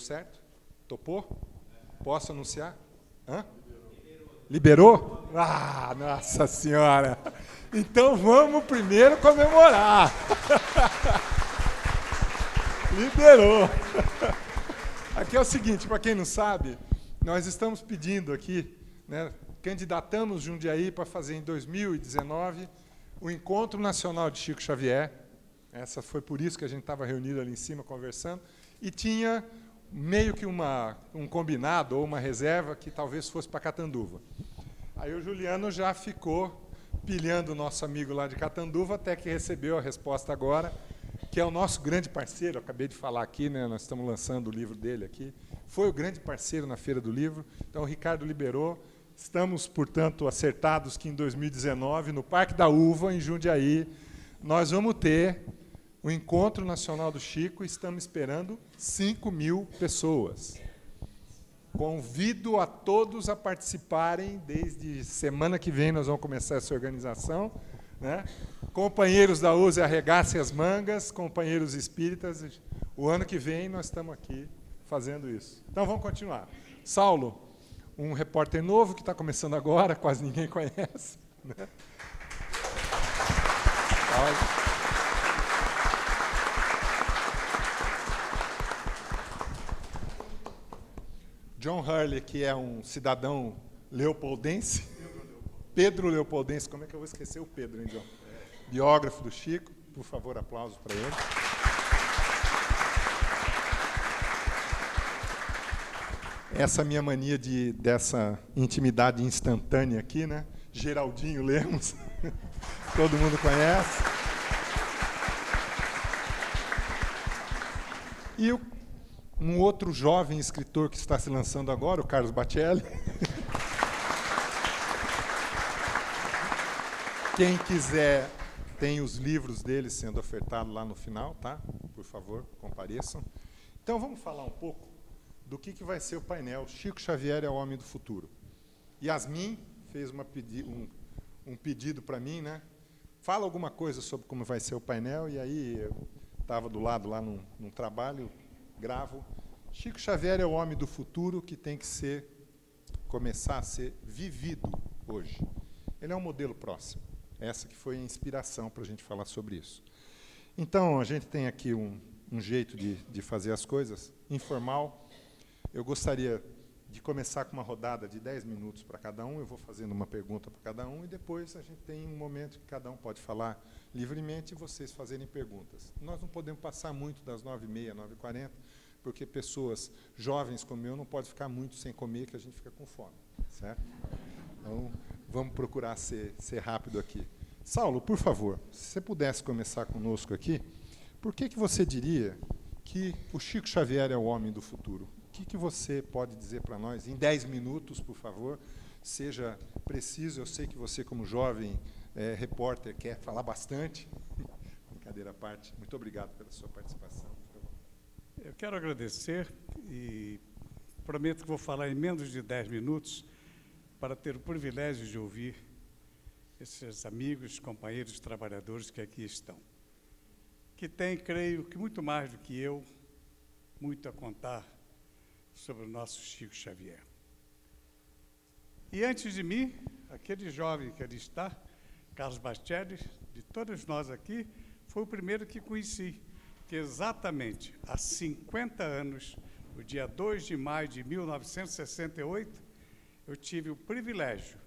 certo? Topou? Posso anunciar? Hã? Liberou? Ah, nossa senhora! Então vamos primeiro comemorar. Liberou. Aqui é o seguinte, para quem não sabe, nós estamos pedindo aqui, né, candidatamos Jundiaí para fazer em 2019 o Encontro Nacional de Chico Xavier. Essa foi por isso que a gente estava reunido ali em cima conversando, e tinha meio que um combinado ou uma reserva que talvez fosse para Catanduva. Aí o Juliano já ficou pilhando o nosso amigo lá de Catanduva, até que recebeu a resposta agora, que é o nosso grande parceiro, eu acabei de falar aqui, né, nós estamos lançando o livro dele aqui, foi o grande parceiro na Feira do Livro, então o Ricardo liberou. Estamos, portanto, acertados que em 2019, no Parque da Uva, em Jundiaí, nós vamos ter o Encontro Nacional do Chico, e estamos esperando 5.000 pessoas. Convido a todos a participarem, desde semana que vem nós vamos começar essa organização, né? Companheiros da USE, arregassem as mangas, companheiros espíritas, o ano que vem nós estamos aqui fazendo isso. Então vamos continuar. Saulo, um repórter novo que está começando agora, quase ninguém conhece, né? John Hurley, que é um cidadão leopoldense. Pedro Leopoldense, como é que eu vou esquecer o Pedro, hein, John? Biógrafo do Chico, por favor, aplausos para ele. Essa minha mania dessa intimidade instantânea aqui, né? Geraldinho Lemos, todo mundo conhece. E um outro jovem escritor que está se lançando agora, o Carlos Bacelli. Quem quiser, tem os livros dele sendo ofertados lá no final, tá? Por favor, compareçam. Então, vamos falar um pouco do que vai ser o painel Chico Xavier é o Homem do Futuro. Yasmin fez um pedido para mim, né? Fala alguma coisa sobre como vai ser o painel, e aí eu estava do lado lá num trabalho, gravo. Chico Xavier é o homem do futuro que tem que começar a ser vivido hoje. Ele é um modelo próximo. Essa que foi a inspiração para a gente falar sobre isso. Então, a gente tem aqui um jeito de fazer as coisas, informal. Eu gostaria de começar com uma rodada de 10 minutos para cada um. Eu vou fazendo uma pergunta para cada um, e depois a gente tem um momento que cada um pode falar livremente e vocês fazerem perguntas. Nós não podemos passar muito das 9h30, 9h40, porque pessoas jovens como eu não podem ficar muito sem comer, que a gente fica com fome, certo? Então, vamos procurar ser rápido aqui. Saulo, por favor, se você pudesse começar conosco aqui, por que você diria que o Chico Xavier é o homem do futuro? O que você pode dizer para nós, em 10 minutos, por favor? Seja preciso, eu sei que você, como jovem repórter, quer falar bastante. Brincadeira à parte. Muito obrigado pela sua participação. Eu quero agradecer e prometo que vou falar em menos de 10 minutos para ter o privilégio de ouvir esses amigos, companheiros, trabalhadores que aqui estão, que têm, creio, que muito mais do que eu, muito a contar sobre o nosso Chico Xavier. E antes de mim, aquele jovem que ali está, Carlos Bacelli, de todos nós aqui, foi o primeiro que conheci, que exatamente há 50 anos, no dia 2 de maio de 1968, eu tive o privilégio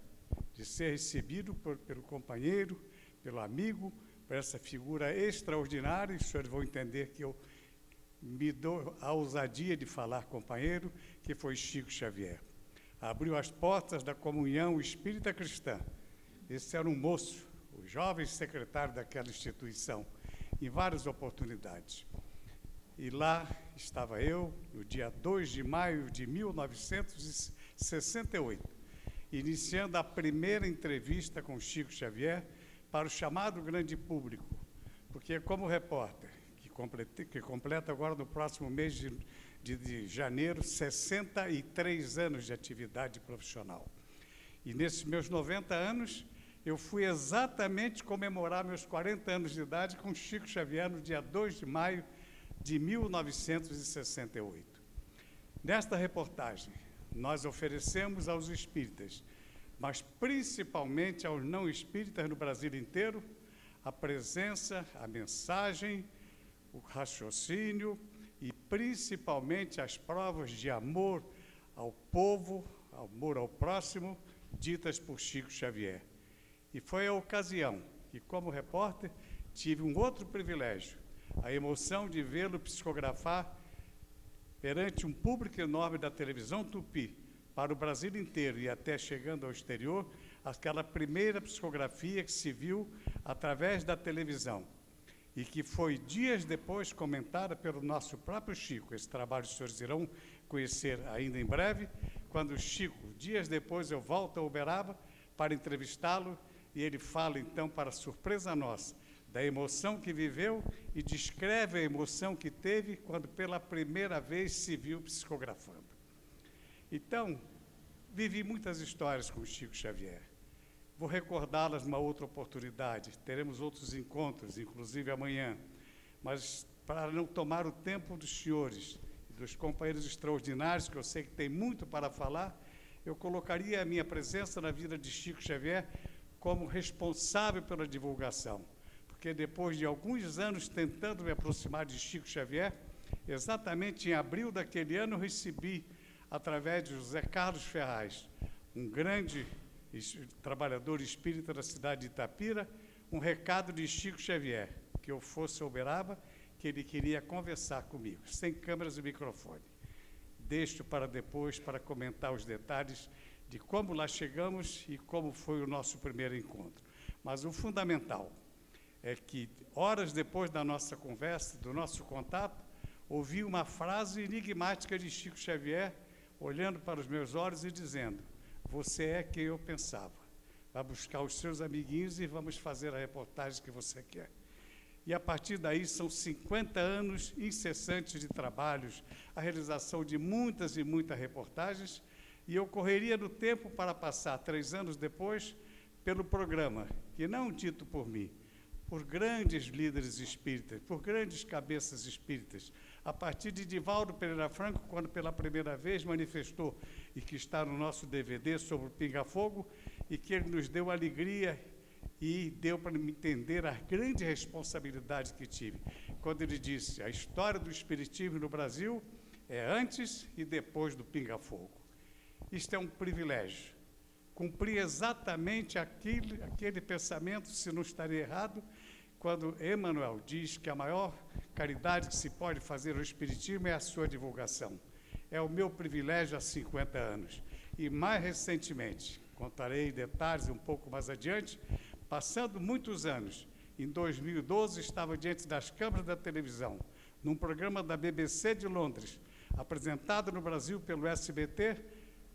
de ser recebido pelo companheiro, pelo amigo, por essa figura extraordinária, e os senhores vão entender que eu me dou a ousadia de falar companheiro, que foi Chico Xavier. Abriu as portas da comunhão espírita cristã. Esse era um moço, o jovem secretário daquela instituição, em várias oportunidades. E lá estava eu, no dia 2 de maio de 1968, iniciando a primeira entrevista com Chico Xavier para o chamado grande público, porque como repórter, que completa agora no próximo mês de janeiro 63 anos de atividade profissional. E nesses meus 90 anos, eu fui exatamente comemorar meus 40 anos de idade com Chico Xavier no dia 2 de maio de 1968. Nesta reportagem, nós oferecemos aos espíritas, mas principalmente aos não espíritas no Brasil inteiro, a presença, a mensagem, o raciocínio e principalmente as provas de amor ao povo, amor ao próximo, ditas por Chico Xavier. E foi a ocasião que, como repórter, tive um outro privilégio, a emoção de vê-lo psicografar perante um público enorme da televisão Tupi, para o Brasil inteiro e até chegando ao exterior, aquela primeira psicografia que se viu através da televisão e que foi dias depois comentada pelo nosso próprio Chico. Esse trabalho os senhores irão conhecer ainda em breve, quando o Chico, dias depois, eu volto a Uberaba para entrevistá-lo e ele fala, então, para surpresa nossa, da emoção que viveu e descreve a emoção que teve quando pela primeira vez se viu psicografando. Então, vivi muitas histórias com o Chico Xavier. Vou recordá-las numa outra oportunidade. Teremos outros encontros, inclusive amanhã. Mas, para não tomar o tempo dos senhores e dos companheiros extraordinários, que eu sei que tem muito para falar, eu colocaria a minha presença na vida de Chico Xavier como responsável pela divulgação. Porque depois de alguns anos tentando me aproximar de Chico Xavier, exatamente em abril daquele ano, eu recebi, através de José Carlos Ferraz, um grande trabalhador espírita da cidade de Itapira, um recado de Chico Xavier, que eu fosse a Uberaba, que ele queria conversar comigo, sem câmeras e microfone. Deixo para depois, para comentar os detalhes de como lá chegamos e como foi o nosso primeiro encontro. Mas o fundamental é que, horas depois da nossa conversa, do nosso contato, ouvi uma frase enigmática de Chico Xavier, olhando para os meus olhos e dizendo: você é quem eu pensava. Vá buscar os seus amiguinhos e vamos fazer a reportagem que você quer. E, a partir daí, são 50 anos incessantes de trabalhos, a realização de muitas e muitas reportagens, e eu correria no tempo para passar, 3 anos depois, pelo programa, que não dito por mim, por grandes líderes espíritas, por grandes cabeças espíritas, a partir de Divaldo Pereira Franco, quando pela primeira vez manifestou, e que está no nosso DVD sobre o Pinga Fogo, e que ele nos deu alegria e deu para me entender a grande responsabilidade que tive, quando ele disse: a história do espiritismo no Brasil é antes e depois do Pinga Fogo. Isto é um privilégio. Cumprir exatamente aquele pensamento, se não estarei errado, quando Emmanuel diz que a maior caridade que se pode fazer ao espiritismo é a sua divulgação. É o meu privilégio há 50 anos. E, mais recentemente, contarei detalhes um pouco mais adiante, passando muitos anos, em 2012, estava diante das câmeras da televisão, num programa da BBC de Londres, apresentado no Brasil pelo SBT,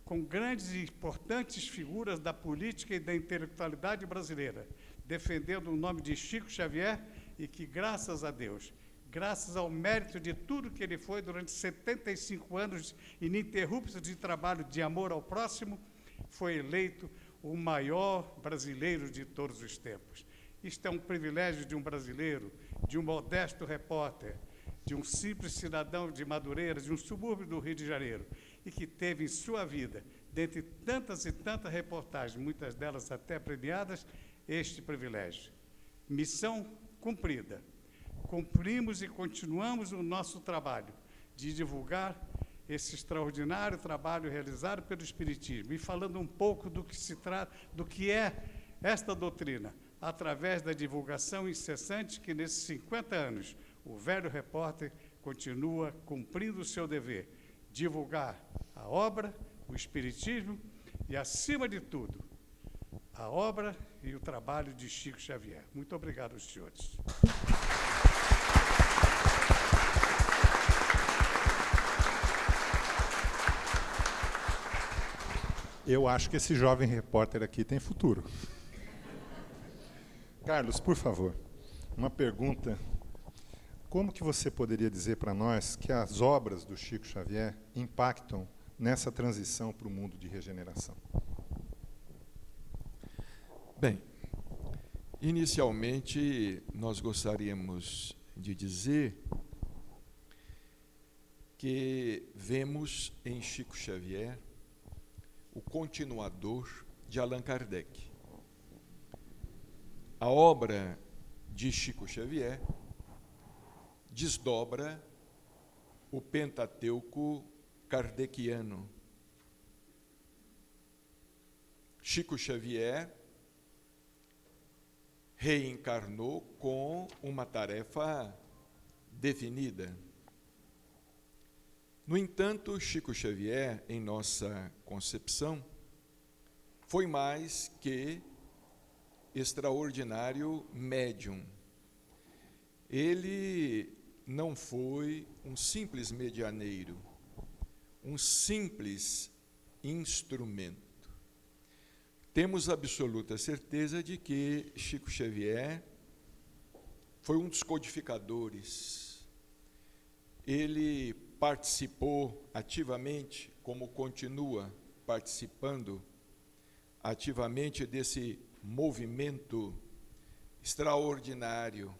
com grandes e importantes figuras da política e da intelectualidade brasileira, defendendo o nome de Chico Xavier e que, graças a Deus, graças ao mérito de tudo que ele foi durante 75 anos ininterruptos de trabalho de amor ao próximo, foi eleito o maior brasileiro de todos os tempos. Isto é um privilégio de um brasileiro, de um modesto repórter, de um simples cidadão de Madureira, de um subúrbio do Rio de Janeiro, e que teve em sua vida, dentre tantas e tantas reportagens, muitas delas até premiadas, este privilégio. Missão cumprida. Cumprimos e continuamos o nosso trabalho de divulgar esse extraordinário trabalho realizado pelo Espiritismo, e falando um pouco do que se trata, do que é esta doutrina, através da divulgação incessante que, nesses 50 anos, o velho repórter continua cumprindo o seu dever, divulgar a obra, o Espiritismo e, acima de tudo, a obra e o trabalho de Chico Xavier. Muito obrigado aos senhores. Eu acho que esse jovem repórter aqui tem futuro. Carlos, por favor, uma pergunta. Como que você poderia dizer para nós que as obras do Chico Xavier impactam nessa transição para o mundo de regeneração? Bem, inicialmente nós gostaríamos de dizer que vemos em Chico Xavier o continuador de Allan Kardec. A obra de Chico Xavier desdobra o Pentateuco kardeciano. Chico Xavier reencarnou com uma tarefa definida. No entanto, Chico Xavier, em nossa concepção, foi mais que extraordinário médium. Ele não foi um simples medianeiro, um simples instrumento. Temos absoluta certeza de que Chico Xavier foi um dos codificadores. Ele participou ativamente, como continua participando ativamente desse movimento extraordinário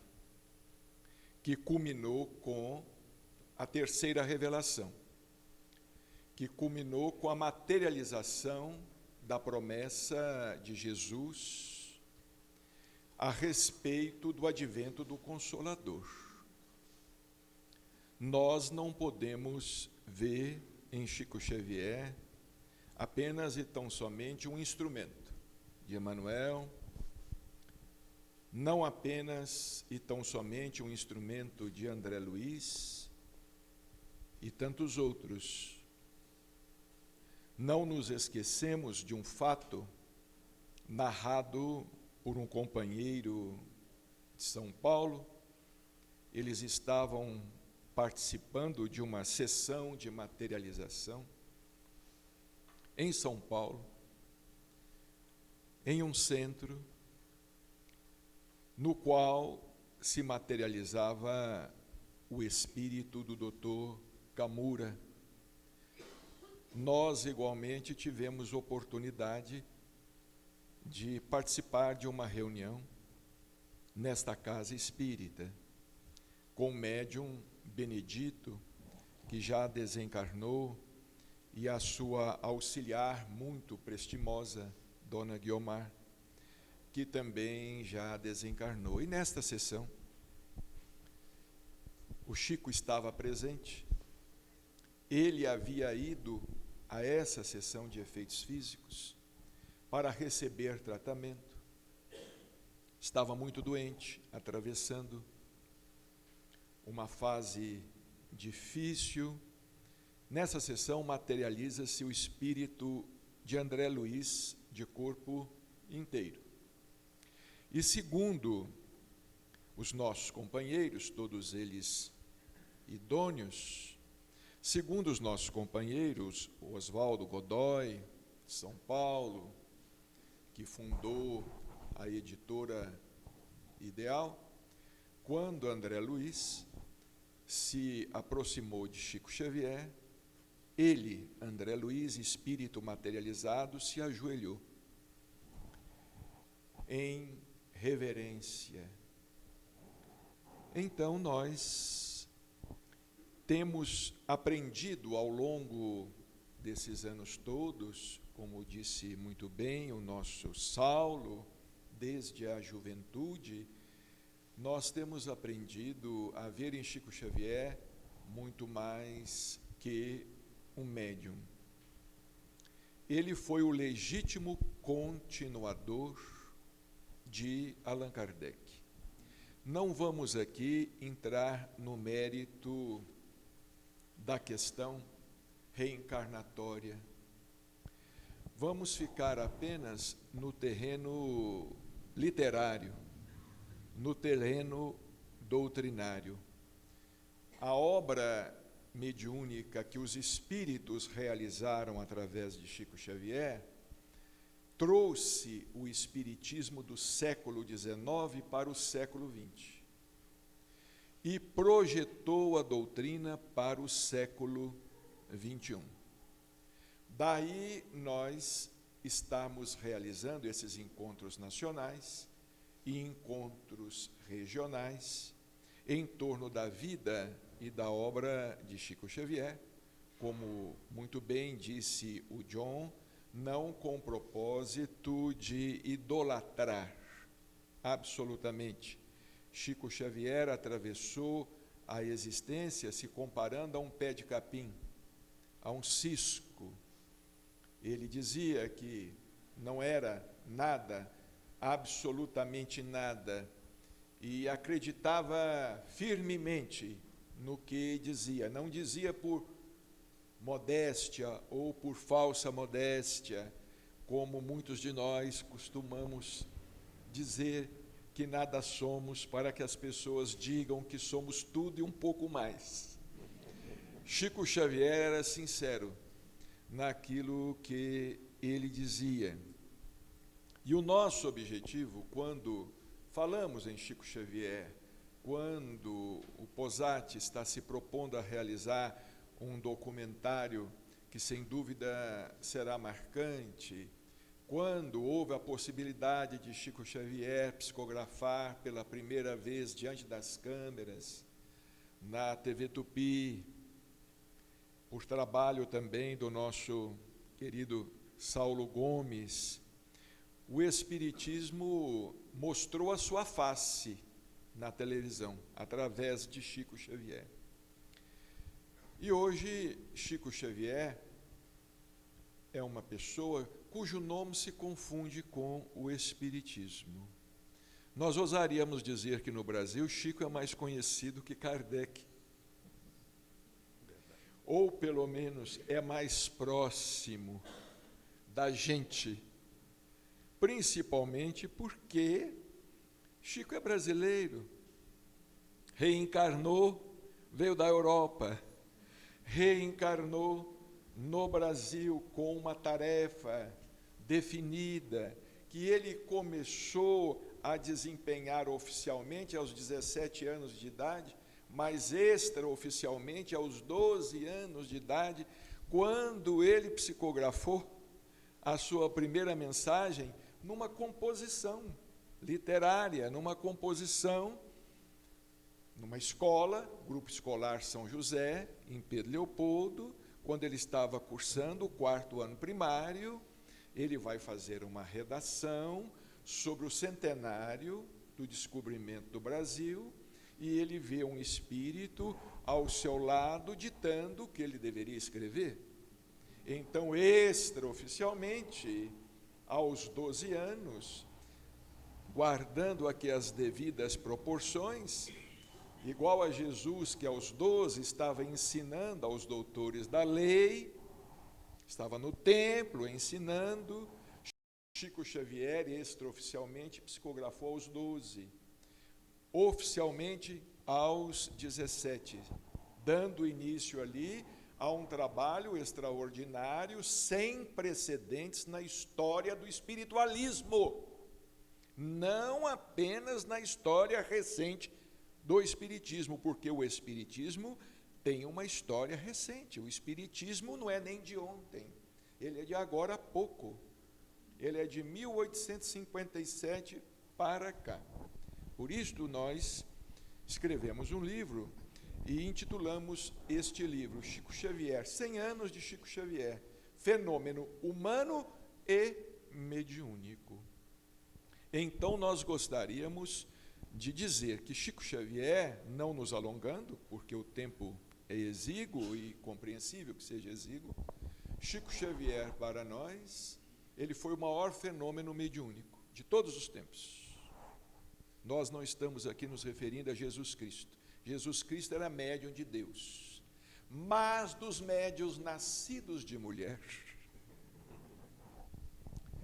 que culminou com a terceira revelação, que culminou com a materialização da promessa de Jesus a respeito do advento do Consolador. Nós não podemos ver em Chico Xavier apenas e tão somente um instrumento de Emmanuel, não apenas e tão somente um instrumento de André Luiz e tantos outros. Não nos esquecemos de um fato narrado por um companheiro de São Paulo. Eles estavam participando de uma sessão de materialização em São Paulo, em um centro no qual se materializava o espírito do Dr. Kamura. Nós, igualmente, tivemos oportunidade de participar de uma reunião nesta casa espírita, com o médium Benedito, que já desencarnou, e a sua auxiliar muito prestimosa, Dona Guiomar, que também já desencarnou. E nesta sessão, o Chico estava presente. Ele havia ido a essa sessão de efeitos físicos para receber tratamento. Estava muito doente, atravessando uma fase difícil. Nessa sessão materializa-se o espírito de André Luiz, de corpo inteiro. E segundo os nossos companheiros, todos eles idôneos, segundo os nossos companheiros, Oswaldo Godoy, de São Paulo, que fundou a editora Ideal, quando André Luiz se aproximou de Chico Xavier, ele, André Luiz, espírito materializado, se ajoelhou em reverência. Então nós temos aprendido ao longo desses anos todos, como disse muito bem o nosso Saulo, desde a juventude, nós temos aprendido a ver em Chico Xavier muito mais que um médium. Ele foi o legítimo continuador de Allan Kardec. Não vamos aqui entrar no mérito da questão reencarnatória. Vamos ficar apenas no terreno literário, no terreno doutrinário. A obra mediúnica que os espíritos realizaram através de Chico Xavier trouxe o espiritismo do século XIX para o século XX e projetou a doutrina para o século XXI. Daí nós estamos realizando esses encontros nacionais e encontros regionais, em torno da vida e da obra de Chico Xavier, como muito bem disse o John, não com o propósito de idolatrar, absolutamente. Chico Xavier atravessou a existência se comparando a um pé de capim, a um cisco. Ele dizia que não era nada, absolutamente nada, e acreditava firmemente no que dizia. Não dizia por modéstia ou por falsa modéstia, como muitos de nós costumamos dizer que nada somos para que as pessoas digam que somos tudo e um pouco mais. Chico Xavier era sincero naquilo que ele dizia. E o nosso objetivo, quando falamos em Chico Xavier, quando o Posati está se propondo a realizar um documentário que, sem dúvida, será marcante, quando houve a possibilidade de Chico Xavier psicografar pela primeira vez diante das câmeras, na TV Tupi, por trabalho também do nosso querido Saulo Gomes, o Espiritismo mostrou a sua face na televisão, através de Chico Xavier. E hoje, Chico Xavier é uma pessoa cujo nome se confunde com o Espiritismo. Nós ousaríamos dizer que no Brasil, Chico é mais conhecido que Kardec. Ou, pelo menos, é mais próximo da gente, principalmente porque Chico é brasileiro, reencarnou, veio da Europa, reencarnou no Brasil com uma tarefa definida, que ele começou a desempenhar oficialmente aos 17 anos de idade, mas extraoficialmente aos 12 anos de idade, quando ele psicografou a sua primeira mensagem numa composição literária, numa composição, numa escola, Grupo Escolar São José, em Pedro Leopoldo, quando ele estava cursando o 4º ano primário. Ele vai fazer uma redação sobre o centenário do descobrimento do Brasil, e ele vê um espírito ao seu lado ditando o que ele deveria escrever. Então, extraoficialmente, aos 12 anos, guardando aqui as devidas proporções, igual a Jesus, que aos 12 estava ensinando aos doutores da lei, estava no templo ensinando, Chico Xavier, extraoficialmente, psicografou aos 12, oficialmente aos 17, dando início ali a um trabalho extraordinário, sem precedentes na história do espiritualismo, não apenas na história recente do espiritismo, porque o espiritismo tem uma história recente. O espiritismo não é nem de ontem, ele é de agora há pouco, ele é de 1857 para cá. Por isto nós escrevemos um livro e intitulamos este livro, Chico Xavier, 100 anos de Chico Xavier, fenômeno humano e mediúnico. Então nós gostaríamos de dizer que Chico Xavier, não nos alongando, porque o tempo é exíguo e compreensível que seja exíguo, Chico Xavier, para nós, ele foi o maior fenômeno mediúnico de todos os tempos. Nós não estamos aqui nos referindo a Jesus Cristo. Jesus Cristo era médium de Deus, mas dos médiuns nascidos de mulher,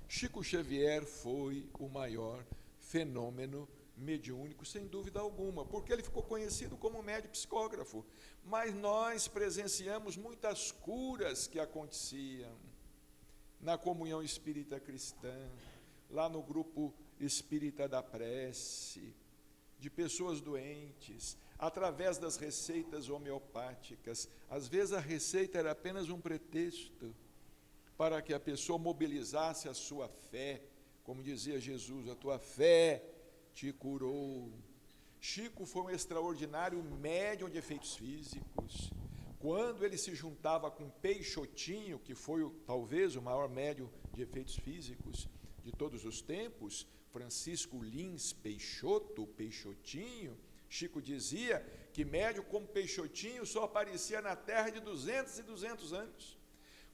Chico Xavier foi o maior fenômeno mediúnico, sem dúvida alguma, porque ele ficou conhecido como médium psicógrafo, mas nós presenciamos muitas curas que aconteciam na comunhão espírita cristã, lá no grupo espírita da prece, de pessoas doentes, através das receitas homeopáticas. Às vezes a receita era apenas um pretexto para que a pessoa mobilizasse a sua fé, como dizia Jesus, a tua fé te curou. Chico foi um extraordinário médium de efeitos físicos. Quando ele se juntava com Peixotinho, que foi talvez o maior médium de efeitos físicos de todos os tempos, Francisco Lins Peixoto, Peixotinho, Chico dizia que médium como Peixotinho só aparecia na Terra de 200 e 200 anos.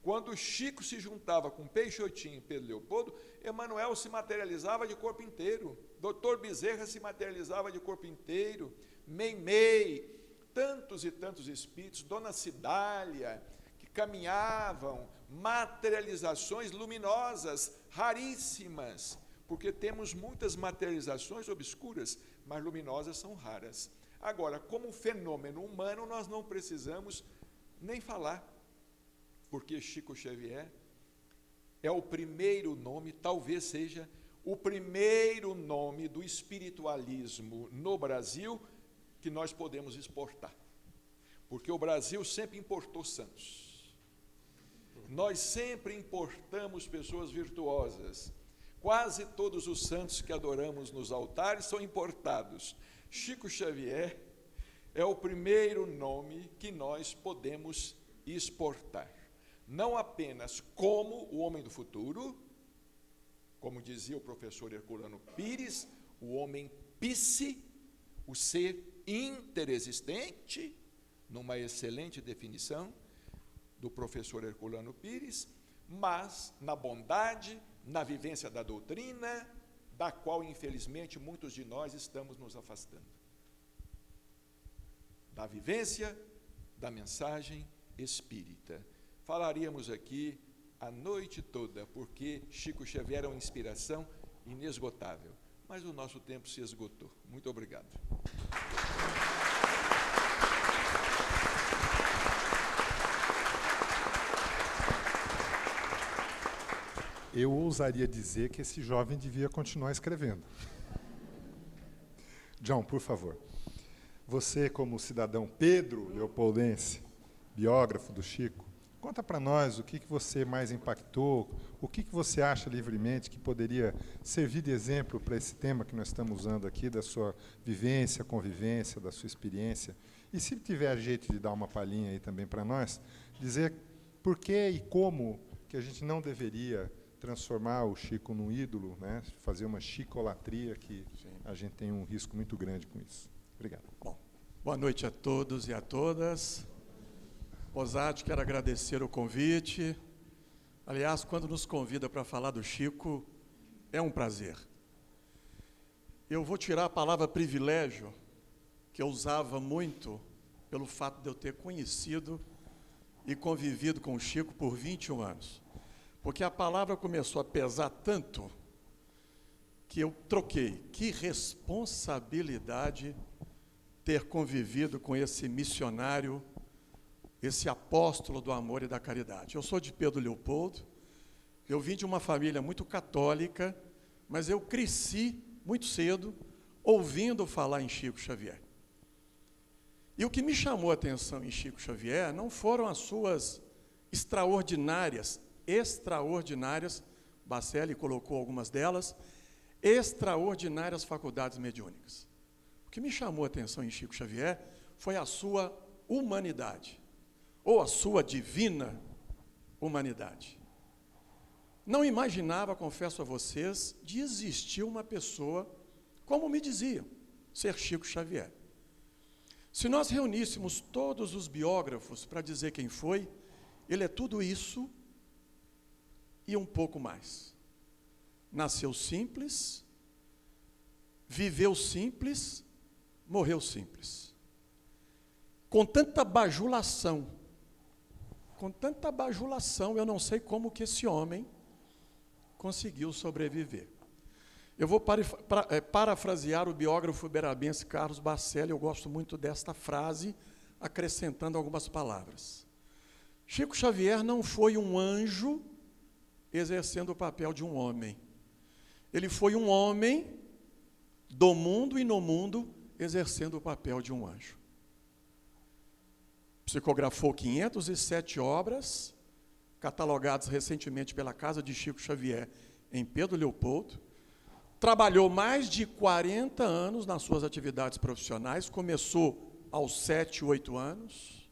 Quando Chico se juntava com Peixotinho e Pedro Leopoldo, Emmanuel se materializava de corpo inteiro, Dr. Bezerra se materializava de corpo inteiro, Meimei, tantos e tantos espíritos, Dona Cidália, que caminhavam, materializações luminosas, raríssimas, porque temos muitas materializações obscuras, mas luminosas são raras. Agora, como fenômeno humano, nós não precisamos nem falar, porque Chico Xavier é o primeiro nome, talvez seja o primeiro nome do espiritualismo no Brasil que nós podemos exportar. Porque o Brasil sempre importou santos. Nós sempre importamos pessoas virtuosas. Quase todos os santos que adoramos nos altares são importados. Chico Xavier é o primeiro nome que nós podemos exportar. Não apenas como o homem do futuro, como dizia o professor Herculano Pires, o homem psi, o ser interexistente, numa excelente definição do professor Herculano Pires, mas na bondade, na vivência da doutrina, da qual, infelizmente, muitos de nós estamos nos afastando. Da vivência da mensagem espírita. Falaríamos aqui a noite toda, porque Chico Xavier é uma inspiração inesgotável. Mas o nosso tempo se esgotou. Muito obrigado. Eu ousaria dizer que esse jovem devia continuar escrevendo. John, por favor. Você, como cidadão Pedro Leopoldense, biógrafo do Chico, conta para nós o que você mais impactou, o que você acha livremente que poderia servir de exemplo para esse tema que nós estamos usando aqui, da sua vivência, convivência, da sua experiência. E se tiver jeito de dar uma palhinha aí também para nós, dizer por que e como que a gente não deveria transformar o Chico num ídolo, né? Fazer uma chicolatria, que a gente tem um risco muito grande com isso. Obrigado. Bom, boa noite a todos e a todas. Posati, quero agradecer o convite. Aliás, quando nos convida para falar do Chico, é um prazer. Eu vou tirar a palavra privilégio, que eu usava muito, pelo fato de eu ter conhecido e convivido com o Chico por 21 anos. Porque a palavra começou a pesar tanto que eu troquei. Que responsabilidade ter convivido com esse missionário, esse apóstolo do amor e da caridade. Eu sou de Pedro Leopoldo, eu vim de uma família muito católica, mas eu cresci muito cedo ouvindo falar em Chico Xavier. E o que me chamou a atenção em Chico Xavier não foram as suas extraordinárias, Bacelli colocou algumas delas, extraordinárias faculdades mediúnicas. O que me chamou a atenção em Chico Xavier foi a sua humanidade, ou a sua divina humanidade. Não imaginava, confesso a vocês, de existir uma pessoa, como me diziam, ser Chico Xavier. Se nós reuníssemos todos os biógrafos para dizer quem foi, ele é tudo isso e um pouco mais. Nasceu simples, viveu simples, morreu simples. Com tanta bajulação, eu não sei como que esse homem conseguiu sobreviver. Eu vou parafrasear o biógrafo uberabense Carlos Bacelli, eu gosto muito desta frase, acrescentando algumas palavras. Chico Xavier não foi um anjo exercendo o papel de um homem. Ele foi um homem do mundo e no mundo exercendo o papel de um anjo. Psicografou 507 obras, catalogadas recentemente pela Casa de Chico Xavier em Pedro Leopoldo. trabalhou mais de 40 anos nas suas atividades profissionais, começou aos 7, 8 anos.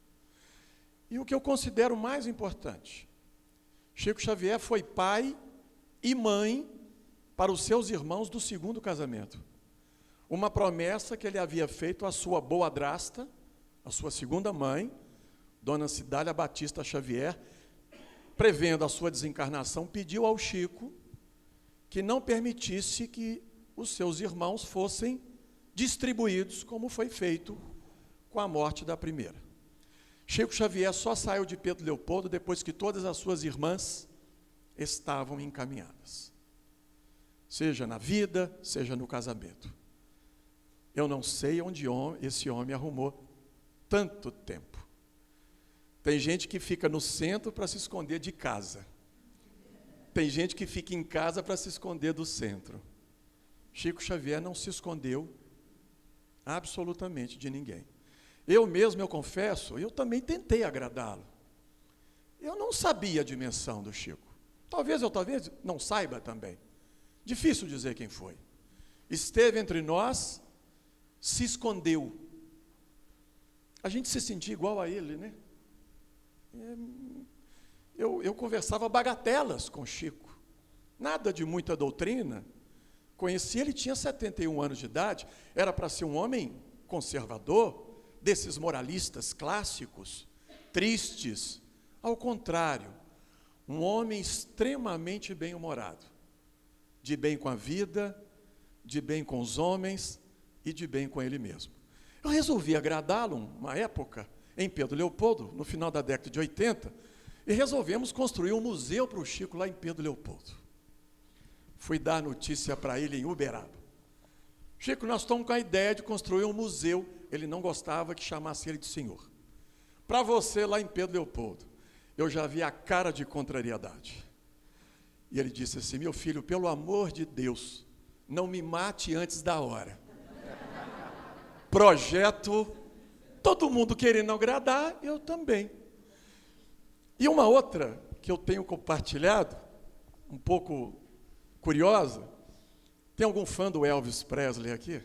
E o que eu considero mais importante, Chico Xavier foi pai e mãe para os seus irmãos do segundo casamento. Uma promessa que ele havia feito à sua boadrasta, a sua segunda mãe, Dona Cidália Batista Xavier, prevendo a sua desencarnação, pediu ao Chico que não permitisse que os seus irmãos fossem distribuídos, como foi feito com a morte da primeira. Chico Xavier só saiu de Pedro Leopoldo depois que todas as suas irmãs estavam encaminhadas, seja na vida, seja no casamento. Eu não sei onde esse homem arrumou tanto tempo. Tem gente que fica no centro para se esconder de casa. Tem gente que fica em casa para se esconder do centro. Chico Xavier não se escondeu absolutamente de ninguém. Eu mesmo, eu confesso, eu também tentei agradá-lo. Eu não sabia a dimensão do Chico. Talvez não saiba também. Difícil dizer quem foi. Esteve entre nós, se escondeu. A gente se sentia igual a ele, né? Eu conversava bagatelas com Chico. Nada de muita doutrina. Conheci ele, tinha 71 anos de idade. Era para ser um homem conservador, desses moralistas clássicos, tristes. Ao contrário, um homem extremamente bem-humorado, de bem com a vida, de bem com os homens e de bem com ele mesmo. Eu resolvi agradá-lo uma época, em Pedro Leopoldo, no final da década de 80, e resolvemos construir um museu para o Chico lá em Pedro Leopoldo. Fui dar notícia para ele em Uberaba. Chico, nós estamos com a ideia de construir um museu. Ele não gostava que chamasse ele de senhor. Para você lá em Pedro Leopoldo. Eu já vi a cara de contrariedade. E ele disse assim: meu filho, pelo amor de Deus, não me mate antes da hora. Projeto, todo mundo querendo agradar, eu também. E uma outra que eu tenho compartilhado, um pouco curiosa, tem algum fã do Elvis Presley aqui?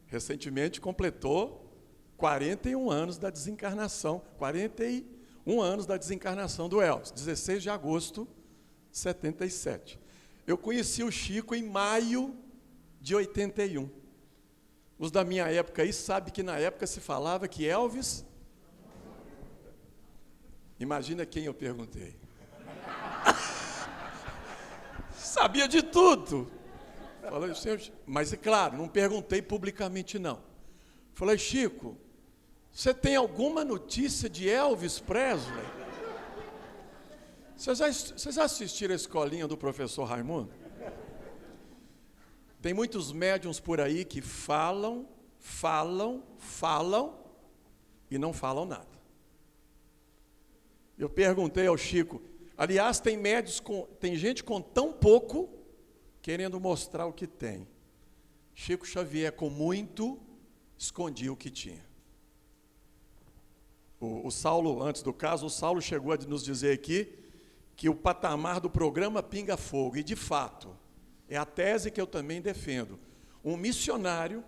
Recentemente completou 41 anos da desencarnação, 41 anos da desencarnação do Elvis, 16 de agosto de 77. Eu conheci o Chico em maio de 81. Os da minha época aí sabem que na época se falava que Elvis... Imagina quem eu perguntei. Sabia de tudo. Falei, mas, é claro, não perguntei publicamente, não. Falei, Chico, você tem alguma notícia de Elvis Presley? Vocês já assistiram a escolinha do professor Raimundo? Tem muitos médiuns por aí que falam e não falam nada. Eu perguntei ao Chico, aliás, tem gente com tão pouco querendo mostrar o que tem. Chico Xavier, com muito, escondia o que tinha. O Saulo, antes do caso, o Saulo chegou a nos dizer aqui que o patamar do programa Pinga Fogo, e de fato, é a tese que eu também defendo, um missionário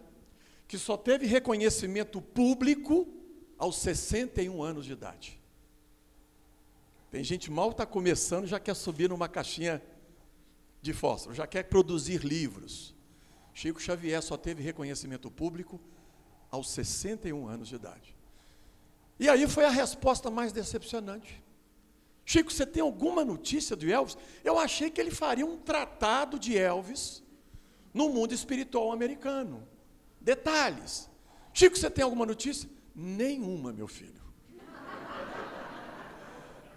que só teve reconhecimento público aos 61 anos de idade. Tem gente que mal está começando, já quer subir numa caixinha de fósforo, já quer produzir livros. Chico Xavier só teve reconhecimento público aos 61 anos de idade. E aí foi a resposta mais decepcionante. Chico, você tem alguma notícia de Elvis? Eu achei que ele faria um tratado de Elvis no mundo espiritual americano. Detalhes. Chico, você tem alguma notícia? Nenhuma, meu filho.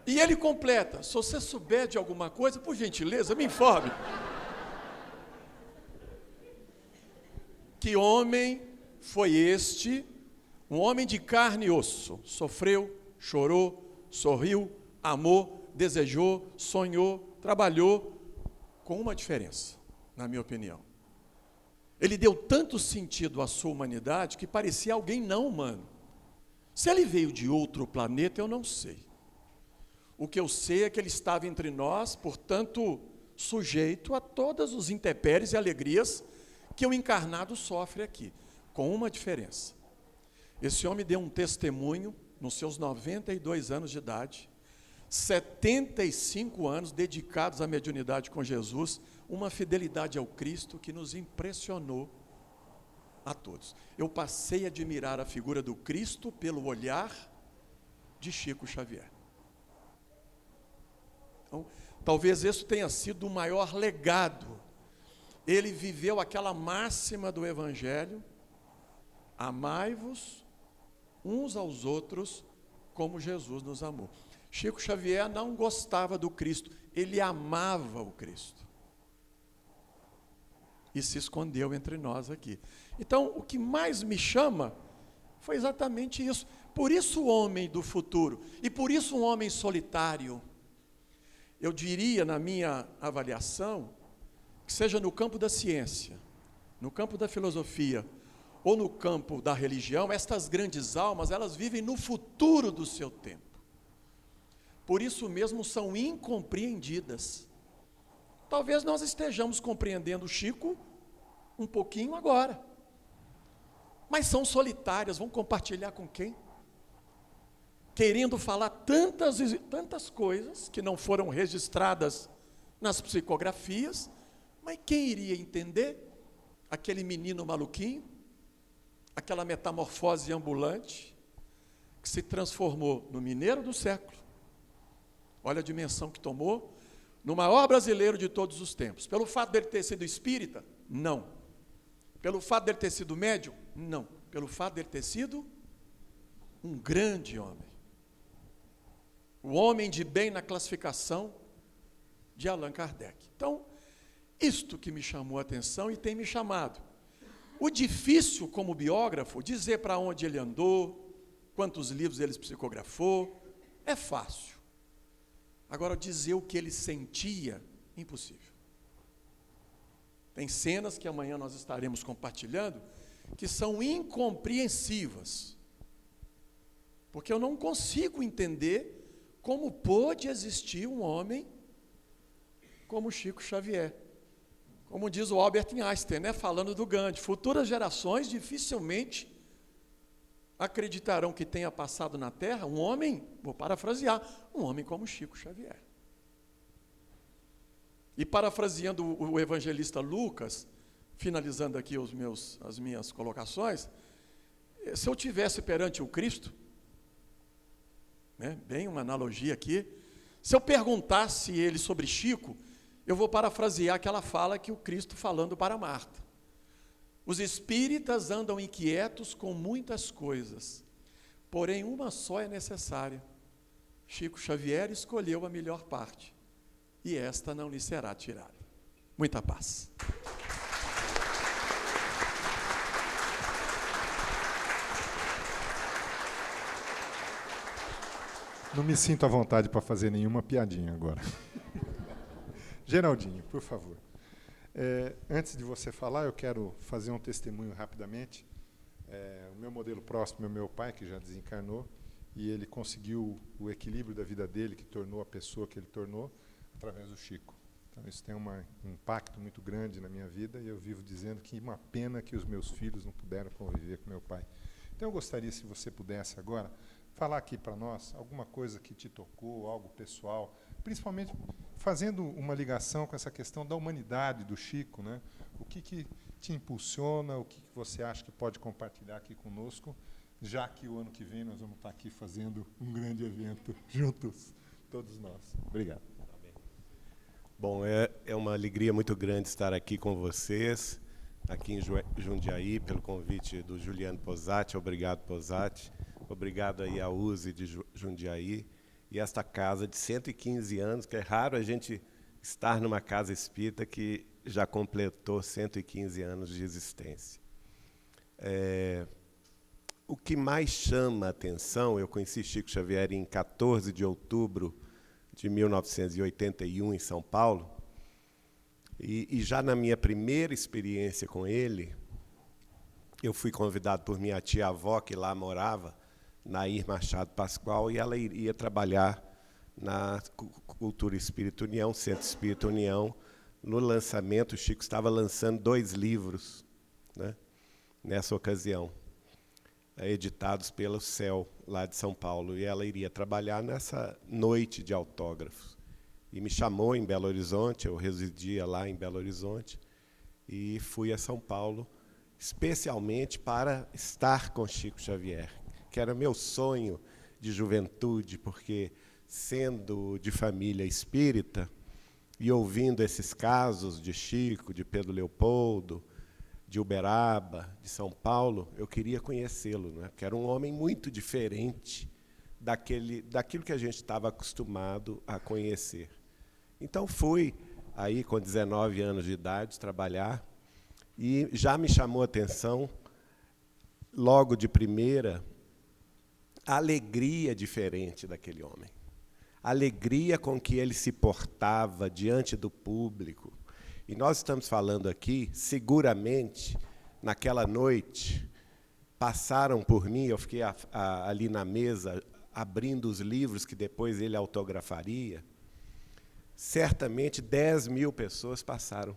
E ele completa, se você souber de alguma coisa, por gentileza, me informe. Que homem foi este? Um homem de carne e osso. Sofreu, chorou, sorriu, amou, desejou, sonhou, trabalhou, com uma diferença, na minha opinião. Ele deu tanto sentido à sua humanidade que parecia alguém não humano. Se ele veio de outro planeta, eu não sei. O que eu sei é que ele estava entre nós, portanto, sujeito a todas os intempéries e alegrias que o encarnado sofre aqui, com uma diferença. Esse homem deu um testemunho nos seus 92 anos de idade, 75 anos dedicados à mediunidade com Jesus, uma fidelidade ao Cristo que nos impressionou a todos. Eu passei a admirar a figura do Cristo pelo olhar de Chico Xavier. Então, talvez isso tenha sido o maior legado. Ele viveu aquela máxima do Evangelho: amai-vos uns aos outros como Jesus nos amou. Chico Xavier não gostava do Cristo, ele amava o Cristo. E se escondeu entre nós aqui. Então, o que mais me chama foi exatamente isso. Por isso o homem do futuro, e por isso um homem solitário. Eu diria, na minha avaliação, que seja no campo da ciência, no campo da filosofia, ou no campo da religião, estas grandes almas, elas vivem no futuro do seu tempo. Por isso mesmo são incompreendidas. Talvez nós estejamos compreendendo Chico um pouquinho agora. Mas são solitárias, vão compartilhar com quem? Querendo falar tantas coisas que não foram registradas nas psicografias, mas quem iria entender? Aquele menino maluquinho, aquela metamorfose ambulante, que se transformou no mineiro do século. Olha a dimensão que tomou, no maior brasileiro de todos os tempos. Pelo fato dele ter sido espírita? Não. Pelo fato dele ter sido médium? Não. Pelo fato dele ter sido um grande homem. O homem de bem na classificação de Allan Kardec. Então, isto que me chamou a atenção e tem me chamado. O difícil, como biógrafo, dizer para onde ele andou, quantos livros ele psicografou, é fácil. Agora, dizer o que ele sentia, impossível. Tem cenas que amanhã nós estaremos compartilhando, que são incompreensivas. Porque eu não consigo entender como pôde existir um homem como Chico Xavier. Como diz o Albert Einstein, né, falando do Gandhi, futuras gerações dificilmente acreditarão que tenha passado na Terra um homem, vou parafrasear, um homem como Chico Xavier. E parafraseando o evangelista Lucas, finalizando aqui as minhas colocações, se eu tivesse perante o Cristo, né, bem uma analogia aqui, se eu perguntasse ele sobre Chico, eu vou parafrasear aquela fala que o Cristo falando para Marta. Os espíritas andam inquietos com muitas coisas, porém uma só é necessária. Chico Xavier escolheu a melhor parte, e esta não lhe será tirada. Muita paz. Não me sinto à vontade para fazer nenhuma piadinha agora. Geraldinho, por favor. Antes de você falar, eu quero fazer um testemunho rapidamente. O meu modelo próximo é o meu pai, que já desencarnou, e ele conseguiu o equilíbrio da vida dele, que tornou a pessoa que ele tornou, através do Chico. Então, isso tem um impacto muito grande na minha vida, e eu vivo dizendo que uma pena que os meus filhos não puderam conviver com meu pai. Então, eu gostaria, se você pudesse agora, falar aqui para nós alguma coisa que te tocou, algo pessoal, principalmente fazendo uma ligação com essa questão da humanidade do Chico, né? O que te impulsiona, o que você acha que pode compartilhar aqui conosco, já que o ano que vem nós vamos estar aqui fazendo um grande evento juntos, todos nós. Obrigado. Bom, é uma alegria muito grande estar aqui com vocês, aqui em Jundiaí, pelo convite do Juliano Posati. Obrigado, Posati. Obrigado aí à USE de Jundiaí. E esta casa de 115 anos, que é raro a gente estar numa casa espírita que já completou 115 anos de existência. O que mais chama a atenção, eu conheci Chico Xavier em 14 de outubro de 1981, em São Paulo, e já na minha primeira experiência com ele, eu fui convidado por minha tia-avó, que lá morava, Nair Machado Pascoal, e ela iria trabalhar na Cultura Espírita União, Centro Espírita União, no lançamento, o Chico estava lançando 2 livros, né, nessa ocasião, editados pelo CEL, lá de São Paulo, e ela iria trabalhar nessa noite de autógrafos. E me chamou em Belo Horizonte, eu residia lá em Belo Horizonte, e fui a São Paulo, especialmente para estar com Chico Xavier, que era meu sonho de juventude, porque, sendo de família espírita, e ouvindo esses casos de Chico, de Pedro Leopoldo, de Uberaba, de São Paulo, eu queria conhecê-lo, né? Porque era um homem muito diferente daquilo que a gente estava acostumado a conhecer. Então, fui, aí, com 19 anos de idade, trabalhar, e já me chamou a atenção, logo de primeira, a alegria diferente daquele homem. A alegria com que ele se portava diante do público. E nós estamos falando aqui, seguramente, naquela noite, passaram por mim, eu fiquei ali na mesa, abrindo os livros que depois ele autografaria, certamente 10 mil pessoas passaram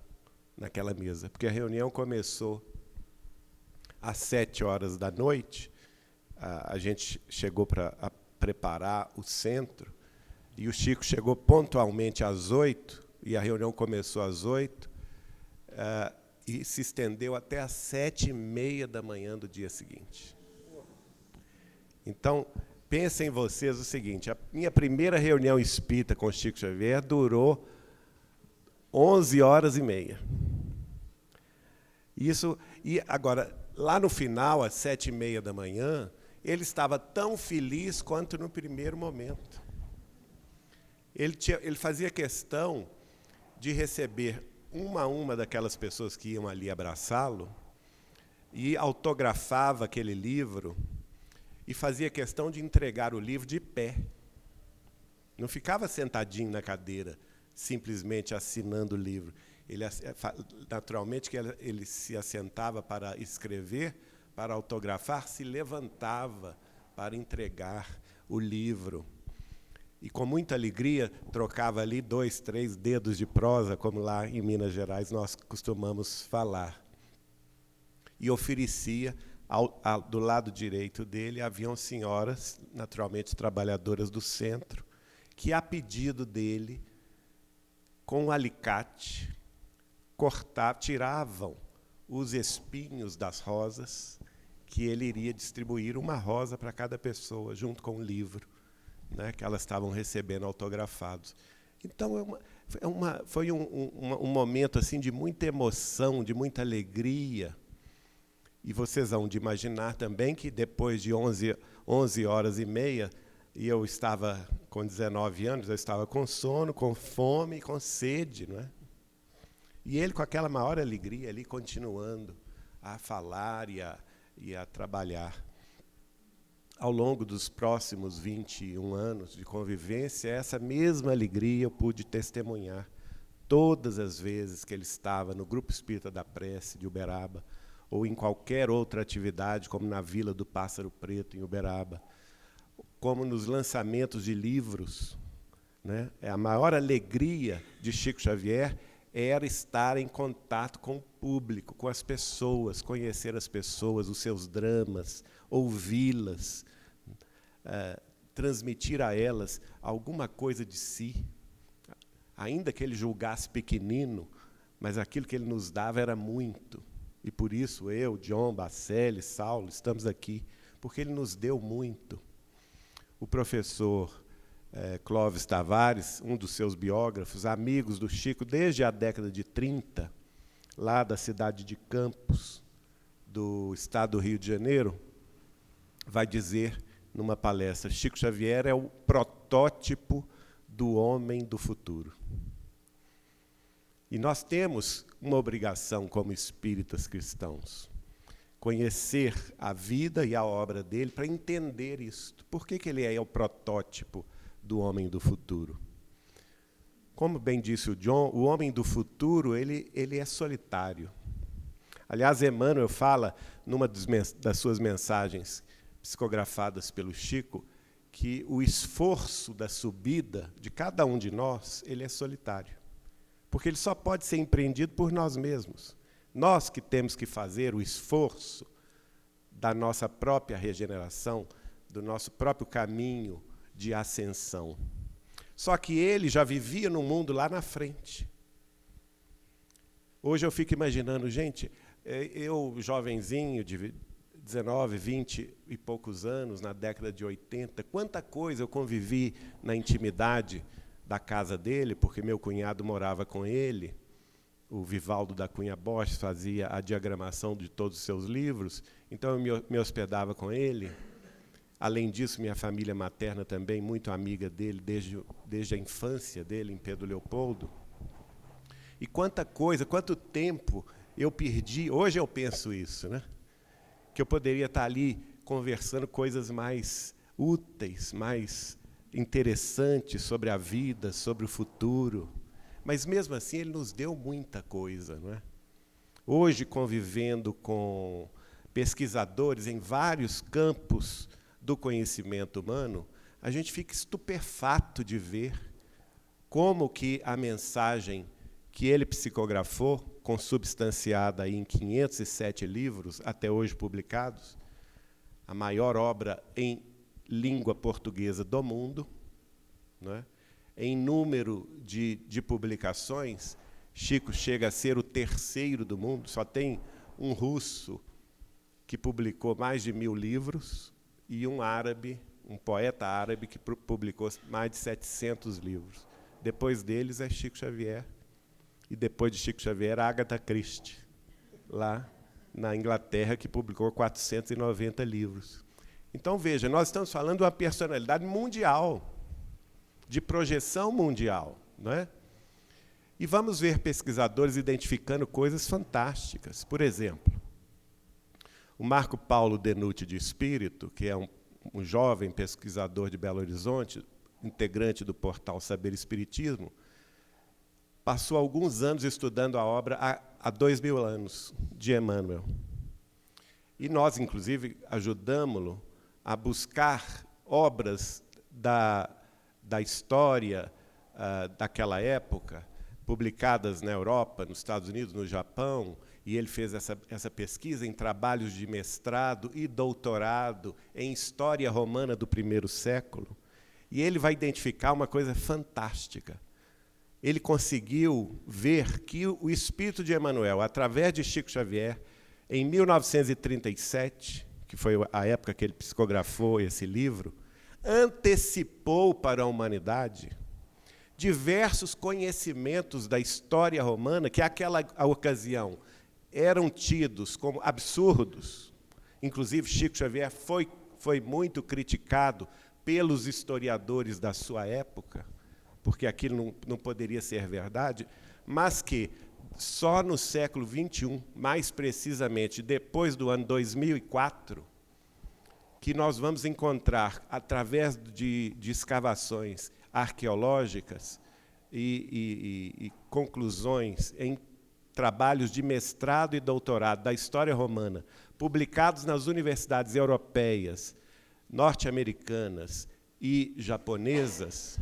naquela mesa, porque a reunião começou às 7h da noite, a gente chegou para preparar o centro, e o Chico chegou pontualmente às 8h, e a reunião começou às 8h, e se estendeu até às 7h30 da manhã do dia seguinte. Então, pensem vocês o seguinte, a minha primeira reunião espírita com Chico Xavier durou 11h30. E agora, lá no final, às 7h30 da manhã, ele estava tão feliz quanto no primeiro momento. Ele fazia questão de receber uma a uma daquelas pessoas que iam ali abraçá-lo e autografava aquele livro e fazia questão de entregar o livro de pé. Não ficava sentadinho na cadeira, simplesmente assinando o livro. Naturalmente, que ele se assentava para escrever, para autografar, se levantava para entregar o livro. E, com muita alegria, trocava ali 2, 3 dedos de prosa, como lá em Minas Gerais nós costumamos falar. E oferecia, do lado direito dele, haviam senhoras, naturalmente trabalhadoras do centro, que, a pedido dele, com um alicate, tiravam os espinhos das rosas, que ele iria distribuir uma rosa para cada pessoa, junto com o livro, né, que elas estavam recebendo autografados. Então, foi um momento assim, de muita emoção, de muita alegria. E vocês vão de imaginar também que, depois de 11h30, e eu estava com 19 anos, eu estava com sono, com fome e com sede, não é? E ele, com aquela maior alegria ali, continuando a falar e a trabalhar. Ao longo dos próximos 21 anos de convivência, essa mesma alegria eu pude testemunhar todas as vezes que ele estava no Grupo Espírita da Prece de Uberaba, ou em qualquer outra atividade, como na Vila do Pássaro Preto, em Uberaba, como nos lançamentos de livros, né? A maior alegria de Chico Xavier era estar em contato com o público, com as pessoas, conhecer as pessoas, os seus dramas, ouvi-las, transmitir a elas alguma coisa de si, ainda que ele julgasse pequenino, mas aquilo que ele nos dava era muito. E por isso eu, John, Bacelli, Saulo, estamos aqui, porque ele nos deu muito. O professor Clóvis Tavares, um dos seus biógrafos, amigos do Chico desde a década de 30, lá da cidade de Campos, do estado do Rio de Janeiro, vai dizer numa palestra: Chico Xavier é o protótipo do homem do futuro. E nós temos uma obrigação como espíritas cristãos, conhecer a vida e a obra dele para entender isto. Por que ele é o protótipo do homem do futuro? Como bem disse o John, o homem do futuro ele é solitário. Aliás, Emmanuel fala, numa das suas mensagens psicografadas pelo Chico, que o esforço da subida de cada um de nós ele é solitário. porque ele só pode ser empreendido por nós mesmos. Nós que temos que fazer o esforço da nossa própria regeneração, do nosso próprio caminho de ascensão. Só que ele já vivia no mundo lá na frente. Hoje eu fico imaginando, gente, eu, jovenzinho, de 19, 20 e poucos anos, na década de 80, quanta coisa eu convivi na intimidade da casa dele, porque meu cunhado morava com ele, o Vivaldo da Cunha Bosch fazia a diagramação de todos os seus livros, então eu me hospedava com ele. Além disso, minha família materna também, muito amiga dele, desde a infância dele, em Pedro Leopoldo. E quanta coisa, quanto tempo eu perdi, hoje eu penso isso, né? Que eu poderia estar ali conversando coisas mais úteis, mais interessantes sobre a vida, sobre o futuro. Mas, mesmo assim, ele nos deu muita coisa, não é? Hoje, convivendo com pesquisadores em vários campos do conhecimento humano, a gente fica estupefato de ver como que a mensagem que ele psicografou, consubstanciada aí em 507 livros, até hoje publicados, a maior obra em língua portuguesa do mundo, não é? Em número de publicações, Chico chega a ser o terceiro do mundo, só tem um russo que publicou mais de 1000 livros, e um árabe, um poeta árabe, que publicou mais de 700 livros. Depois deles é Chico Xavier, e depois de Chico Xavier, Agatha Christie, lá na Inglaterra, que publicou 490 livros. Então, veja, nós estamos falando de uma personalidade mundial, de projeção mundial, não é? E vamos ver pesquisadores identificando coisas fantásticas. Por exemplo, o Marco Paulo Denuti de Espírito, que é um jovem pesquisador de Belo Horizonte, integrante do portal Saber Espiritismo, passou alguns anos estudando a obra há 2000 anos, de Emmanuel. E nós, inclusive, ajudamos-lo a buscar obras da história daquela época, publicadas na Europa, nos Estados Unidos, no Japão, e ele fez essa pesquisa em trabalhos de mestrado e doutorado em História Romana do primeiro século, e ele vai identificar uma coisa fantástica. Ele conseguiu ver que o espírito de Emmanuel, através de Chico Xavier, em 1937, que foi a época que ele psicografou esse livro, antecipou para a humanidade diversos conhecimentos da história romana que, àquela ocasião, eram tidos como absurdos. Inclusive, Chico Xavier foi muito criticado pelos historiadores da sua época, porque aquilo não poderia ser verdade, mas que só no século XXI, mais precisamente depois do ano 2004, que nós vamos encontrar, através de escavações arqueológicas e conclusões em trabalhos de mestrado e doutorado da história romana, publicados nas universidades europeias, norte-americanas e japonesas,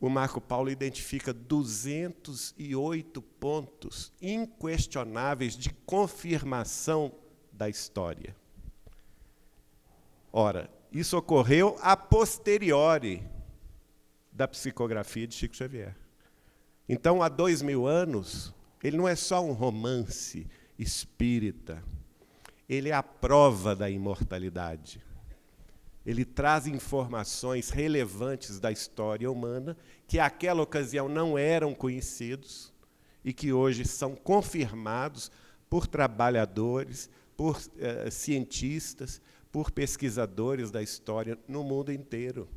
o Marco Paulo identifica 208 pontos inquestionáveis de confirmação da história. Ora, isso ocorreu a posteriori da psicografia de Chico Xavier. Então, há 2000 anos, ele não é só um romance espírita, ele é a prova da imortalidade. Ele traz informações relevantes da história humana que, àquela ocasião, não eram conhecidos e que hoje são confirmados por trabalhadores, por cientistas, por pesquisadores da história no mundo inteiro,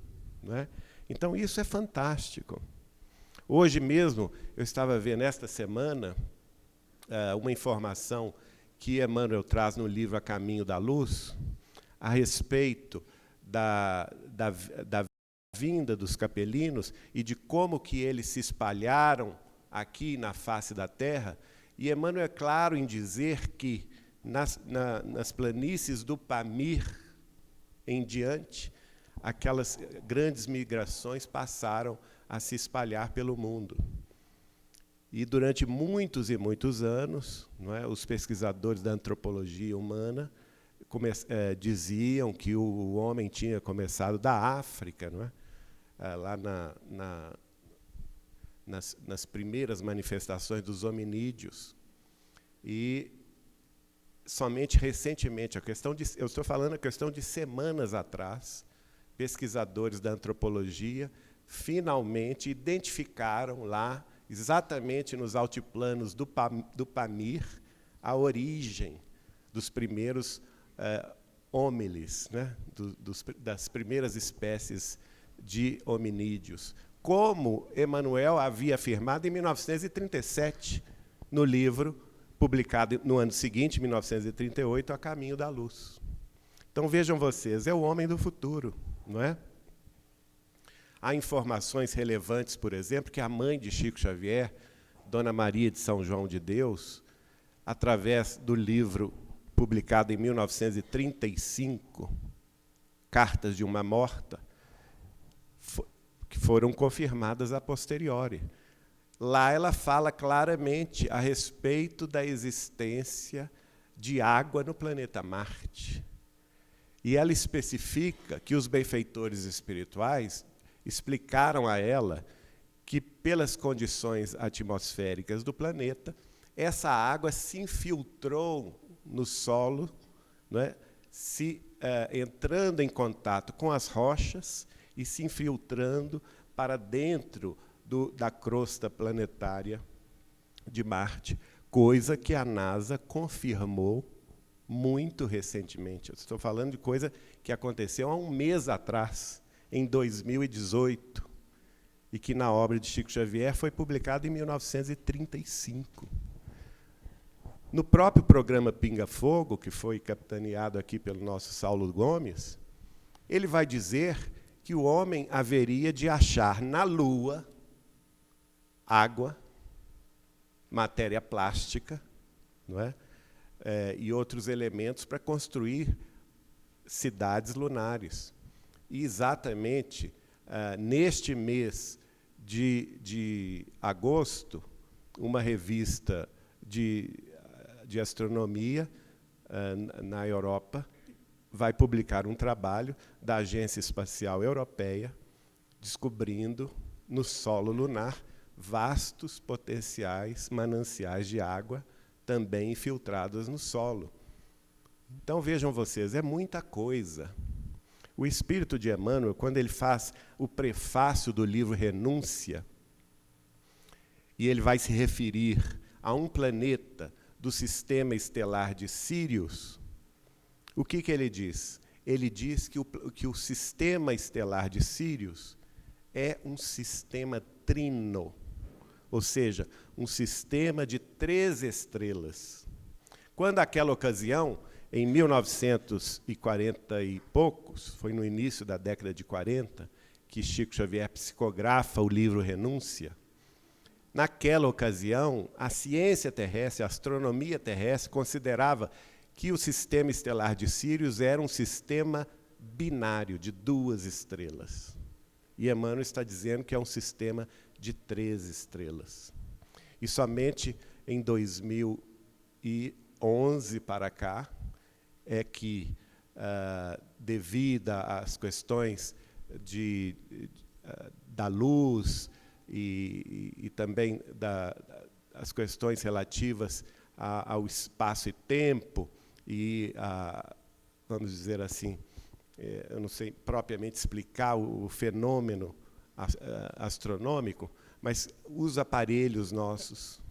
não é? Então, isso é fantástico. Hoje mesmo, eu estava vendo, esta semana, uma informação que Emmanuel traz no livro A Caminho da Luz, a respeito da vinda dos capelinos e de como que eles se espalharam aqui na face da terra. E Emmanuel é claro em dizer que, nas planícies do Pamir em diante, aquelas grandes migrações passaram a se espalhar pelo mundo. E durante muitos e muitos anos, não é, os pesquisadores da antropologia humana diziam que o homem tinha começado da África, não é? Lá nas primeiras manifestações dos hominídeos. E somente recentemente, eu estou falando a questão de semanas atrás, pesquisadores da antropologia finalmente identificaram lá, exatamente nos altiplanos do Pamir, a origem dos primeiros hominis, né? Das primeiras espécies de hominídeos, como Emmanuel havia afirmado em 1937, no livro publicado no ano seguinte, 1938, A Caminho da Luz. Então, vejam vocês, é o homem do futuro, não é? Há informações relevantes, por exemplo, que a mãe de Chico Xavier, Dona Maria de São João de Deus, através do livro publicado em 1935, Cartas de uma Morta, que foram confirmadas a posteriori. Lá ela fala claramente a respeito da existência de água no planeta Marte. E ela especifica que os benfeitores espirituais explicaram a ela que, pelas condições atmosféricas do planeta, essa água se infiltrou no solo, não é? Entrando em contato com as rochas e se infiltrando para dentro da crosta planetária de Marte, coisa que a NASA confirmou muito recentemente. Eu estou falando de coisa que aconteceu há um mês atrás, em 2018, e que na obra de Chico Xavier foi publicada em 1935. No próprio programa Pinga Fogo, que foi capitaneado aqui pelo nosso Saulo Gomes, ele vai dizer que o homem haveria de achar na Lua água, matéria plástica, não é? E outros elementos para construir cidades lunares. E exatamente neste mês de agosto, uma revista de astronomia na Europa vai publicar um trabalho da Agência Espacial Europeia descobrindo no solo lunar vastos potenciais mananciais de água também infiltrados no solo. Então, vejam vocês, é muita coisa. O espírito de Emmanuel, quando ele faz o prefácio do livro Renúncia, e ele vai se referir a um planeta do sistema estelar de Sírius, o que ele diz? Ele diz que o sistema estelar de Sírius é um sistema trino, ou seja, um sistema de 3 estrelas. Quando, naquela ocasião, em 1940 e poucos, foi no início da década de 40, que Chico Xavier psicografa o livro Renúncia, naquela ocasião, a ciência terrestre, a astronomia terrestre, considerava que o sistema estelar de Sírius era um sistema binário, de 2 estrelas. E Emmanuel está dizendo que é um sistema de 3 estrelas. E somente em 2011 para cá é que, devido às questões da luz e também as questões relativas ao espaço e tempo e, vamos dizer assim, eu não sei propriamente explicar o fenômeno astronômico, mas os aparelhos nossos,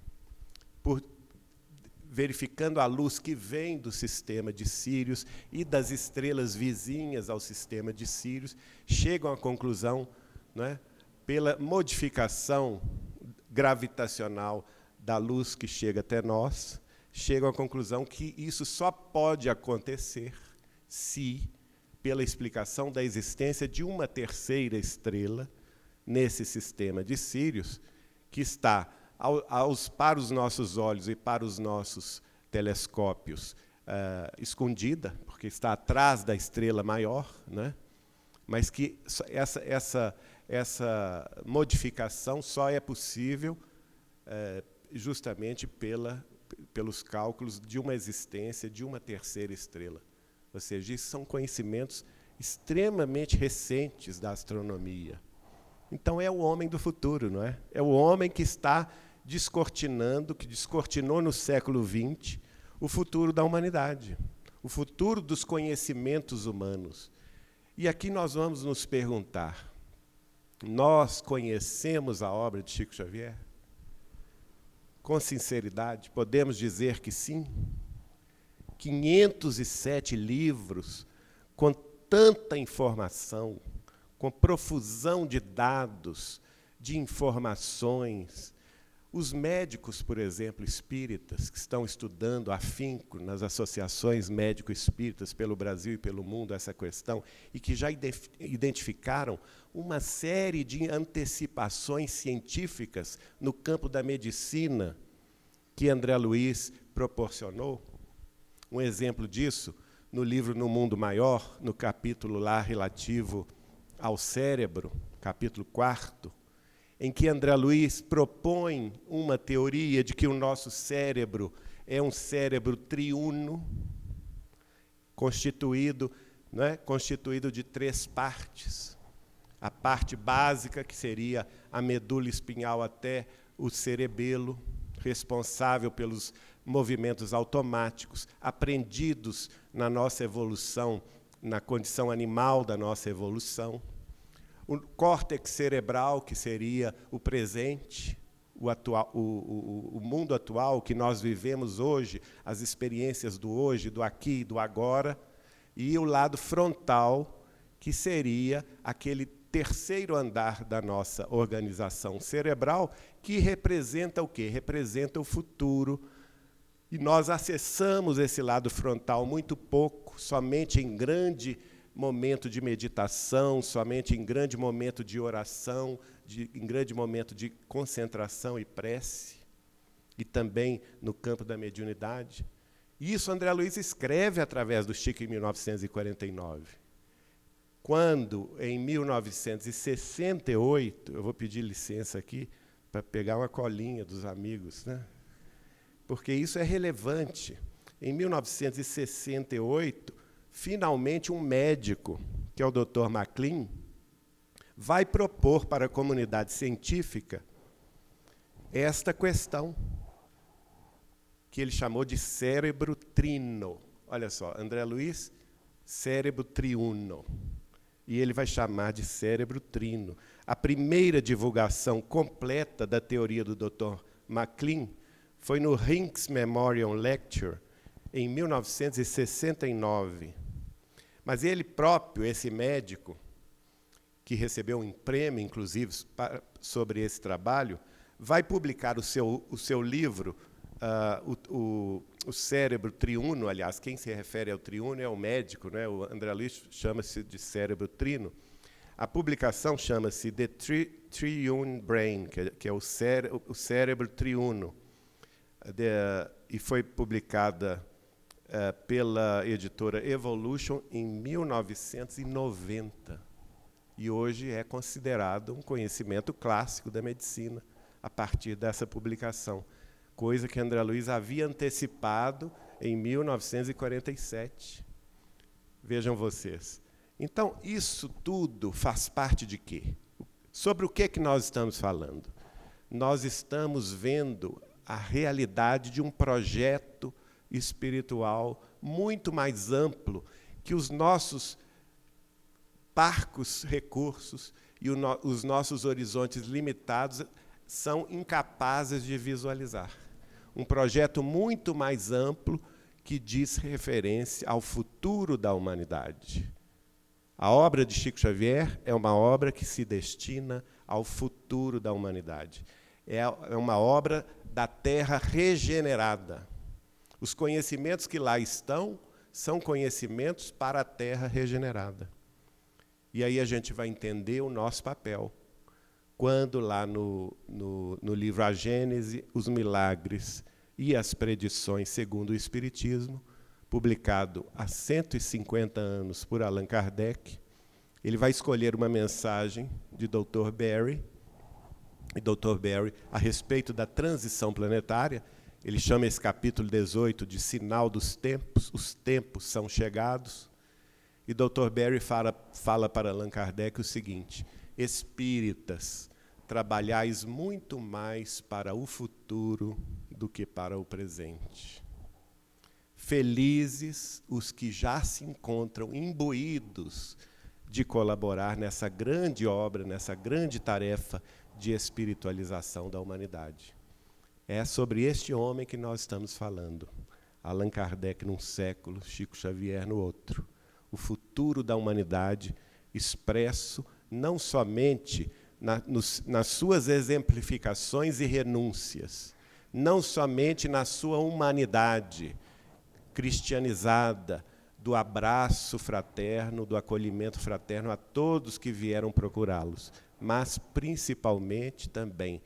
verificando a luz que vem do sistema de Sírius e das estrelas vizinhas ao sistema de Sírius, chegam à conclusão, não é, pela modificação gravitacional da luz que chega até nós, chegam à conclusão que isso só pode acontecer se, pela explicação da existência de uma 3ª estrela nesse sistema de Sírius, que está para os nossos olhos e para os nossos telescópios escondida, porque está atrás da estrela maior, né? Mas que essa modificação só é possível justamente pelos cálculos de uma existência de uma terceira estrela. Ou seja, isso são conhecimentos extremamente recentes da astronomia. Então, é o homem do futuro, não é? É o homem que está descortinando, que descortinou no século XX, o futuro da humanidade, o futuro dos conhecimentos humanos. E aqui nós vamos nos perguntar, nós conhecemos a obra de Chico Xavier? Com sinceridade, podemos dizer que sim? 507 livros, com tanta informação, com profusão de dados, de informações. Os médicos, por exemplo, espíritas, que estão estudando afinco nas associações médico-espíritas pelo Brasil e pelo mundo essa questão, e que já identificaram uma série de antecipações científicas no campo da medicina que André Luiz proporcionou. Um exemplo disso, no livro No Mundo Maior, no capítulo lá relativo ao cérebro, capítulo 4, em que André Luiz propõe uma teoria de que o nosso cérebro é um cérebro triuno, constituído de 3 partes. A parte básica, que seria a medula espinhal até o cerebelo, responsável pelos movimentos automáticos, aprendidos na nossa evolução, na condição animal da nossa evolução. O córtex cerebral, que seria o presente, o mundo atual que nós vivemos hoje, as experiências do hoje, do aqui e do agora, e o lado frontal, que seria aquele terceiro andar da nossa organização cerebral, que representa o quê? Representa o futuro. E nós acessamos esse lado frontal muito pouco, somente em grande momento de meditação, somente em grande momento de oração, em grande momento de concentração e prece, e também no campo da mediunidade. Isso André Luiz escreve através do Chico em 1949. Quando, em 1968, eu vou pedir licença aqui para pegar uma colinha dos amigos, né? Porque isso é relevante. Em 1968, finalmente um médico, que é o Dr. MacLean, vai propor para a comunidade científica esta questão, que ele chamou de cérebro trino. Olha só, André Luiz, cérebro triuno. E ele vai chamar de cérebro trino. A primeira divulgação completa da teoria do Dr. MacLean foi no Hincks Memorial Lecture, em 1969. Mas ele próprio, esse médico, que recebeu um prêmio, inclusive, sobre esse trabalho, vai publicar o seu livro, o cérebro triuno. Aliás, quem se refere ao triuno é o médico, né? O André Luiz chama-se de cérebro trino. A publicação chama-se The Triune Brain, que é o cérebro triuno, e foi publicada pela editora Evolution em 1990. E hoje é considerado um conhecimento clássico da medicina a partir dessa publicação, coisa que André Luiz havia antecipado em 1947. Vejam vocês. Então, isso tudo faz parte de quê? Sobre o que nós estamos falando? Nós estamos vendo a realidade de um projeto espiritual muito mais amplo que os nossos parcos recursos e os nossos horizontes limitados são incapazes de visualizar. Um projeto muito mais amplo que diz referência ao futuro da humanidade. A obra de Chico Xavier é uma obra que se destina ao futuro da humanidade. É uma obra da Terra regenerada. Os conhecimentos que lá estão são conhecimentos para a Terra regenerada. E aí a gente vai entender o nosso papel. Quando lá no livro A Gênese, os Milagres e as Predições segundo o Espiritismo, publicado há 150 anos por Allan Kardec, ele vai escolher uma mensagem de Dr. Berry, e Dr. Berry a respeito da transição planetária. Ele chama esse capítulo 18 de Sinal dos Tempos, os tempos são chegados. E Dr. Berry fala para Allan Kardec o seguinte: espíritas, trabalhais muito mais para o futuro do que para o presente. Felizes os que já se encontram imbuídos de colaborar nessa grande obra, nessa grande tarefa de espiritualização da humanidade. É sobre este homem que nós estamos falando. Allan Kardec num século, Chico Xavier no outro. O futuro da humanidade expresso não somente nas suas exemplificações e renúncias, não somente na sua humanidade cristianizada, do abraço fraterno, do acolhimento fraterno a todos que vieram procurá-los, mas principalmente também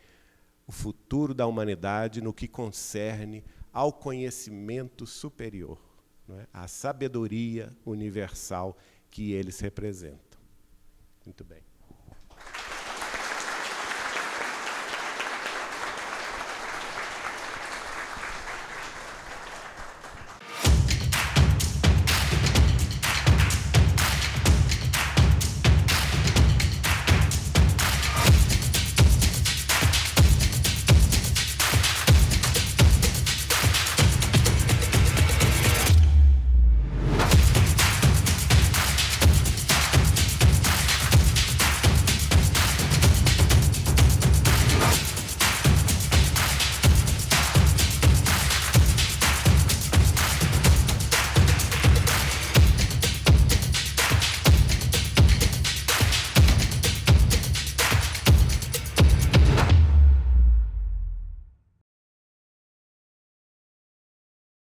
o futuro da humanidade no que concerne ao conhecimento superior, não é? À sabedoria universal que eles representam. Muito bem.